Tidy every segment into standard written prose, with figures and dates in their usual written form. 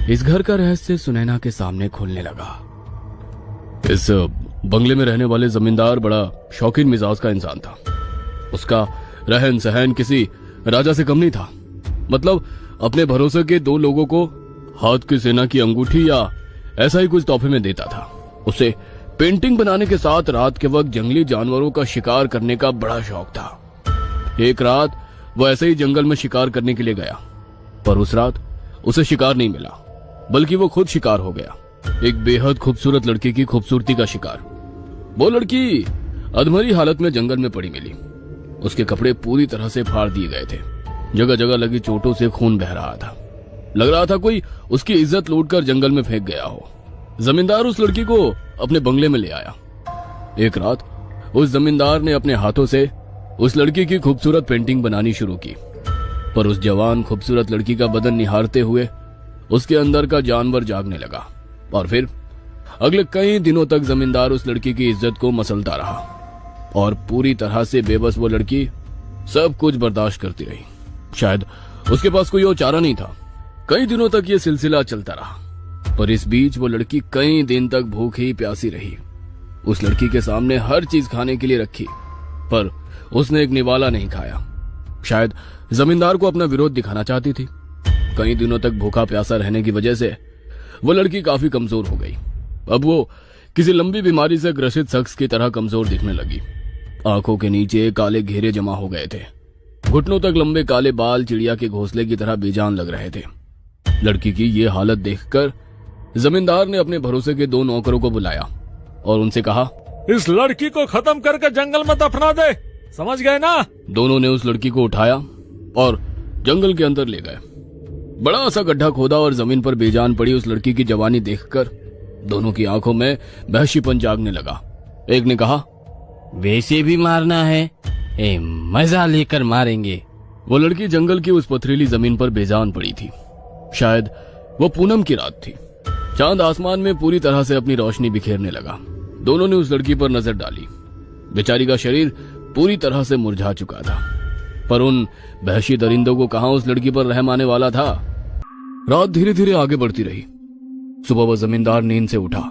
इस घर का रहस्य सुनैना के सामने खोलने लगा। इस बंगले में रहने वाले जमींदार बड़ा शौकीन मिजाज का इंसान था। उसका रहन सहन किसी राजा से कम नहीं था। मतलब अपने भरोसे के दो लोगों को हाथ की सेना की अंगूठी या ऐसा ही कुछ तोहफे में देता था। उसे पेंटिंग बनाने के साथ रात के वक्त जंगली जानवरों का शिकार करने का बड़ा शौक था। एक रात वो ऐसे ही जंगल में शिकार करने के लिए गया, पर उस रात उसे शिकार नहीं मिला, बल्कि वो खुद शिकार हो गया। एक बेहद खूबसूरत लड़की की खूबसूरती का शिकार। वो लड़की अधमरी हालत में जंगल में पड़ी मिली। उसके कपड़े पूरी तरह से फाड़ दिए गए थे। जगह जगह लगी चोटों से खून बह रहा था। लग रहा था कोई उसकी इज्जत लूटकर जंगल में फेंक गया हो। जमींदार उस लड़की को अपने बंगले में ले आया। एक रात उस जमींदार ने अपने हाथों से उस लड़की की खूबसूरत पेंटिंग बनानी शुरू की, पर उस जवान खूबसूरत लड़की का बदन निहारते हुए उसके अंदर का जानवर जागने लगा। और फिर अगले कई दिनों तक जमींदार उस लड़की की इज्जत को मसलता रहा और पूरी तरह से बेबस वो लड़की सब कुछ बर्दाश्त करती रही। शायद उसके पास कोई और चारा नहीं था। कई दिनों तक ये सिलसिला चलता रहा, पर इस बीच वो लड़की कई दिन तक भूखी प्यासी रही। उस लड़की के सामने हर चीज खाने के लिए रखी, पर उसने एक निवाला नहीं खाया। शायद जमींदार को अपना विरोध दिखाना चाहती थी। कई दिनों तक भूखा प्यासा रहने की वजह से वो लड़की काफी कमजोर हो गई। अब वो किसी लंबी बीमारी से ग्रसित शख्स की तरह कमजोर दिखने लगी। आंखों के नीचे काले घेरे जमा हो गए थे। घुटनों तक लंबे काले बाल चिड़िया के घोंसले की तरह बेजान लग रहे थे। लड़की की ये हालत देखकर जमींदार ने अपने भरोसे के दो नौकरों को बुलाया और उनसे कहा, इस लड़की को खत्म करके जंगल में दफना दे, समझ गए ना? दोनों ने उस लड़की को उठाया और जंगल के अंदर ले गए। बड़ा सा गड्ढा खोदा और जमीन पर बेजान पड़ी उस लड़की की जवानी देखकर दोनों की आंखों में वहशीपन जागने लगा। एक ने कहा, वैसे भी मारना है, मजा लेकर मारेंगे। वो लड़की जंगल की उस पथरीली जमीन पर बेजान पड़ी थी। शायद वो पूनम की रात थी। चांद आसमान में पूरी तरह से अपनी रोशनी बिखेरने लगा। दोनों ने उस लड़की पर नजर डाली। बेचारी का शरीर पूरी तरह से मुरझा चुका था, पर उन वहशी दरिंदों को कहां उस लड़की पर रहम आने वाला था। रात धीरे धीरे आगे बढ़ती रही। सुबह वह जमींदार नींद से उठा।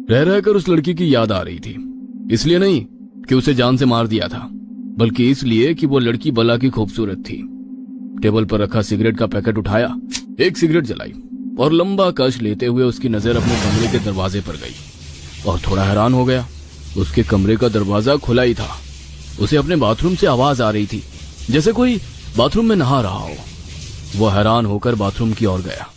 रह रहकर उस लड़की की याद आ रही थी। इसलिए नहीं कि उसे जान से मार दिया था, बल्कि इसलिए कि वो लड़की बला की खूबसूरत थी। टेबल पर रखा सिगरेट का पैकेट उठाया, एक सिगरेट जलाई और लंबा कश लेते हुए उसकी नजर अपने कमरे के दरवाजे पर गई और थोड़ा हैरान हो गया। उसके कमरे का दरवाजा खुला ही था। उसे अपने बाथरूम से आवाज आ रही थी, जैसे कोई बाथरूम में नहा रहा हो। वो हैरान होकर बाथरूम की ओर गया।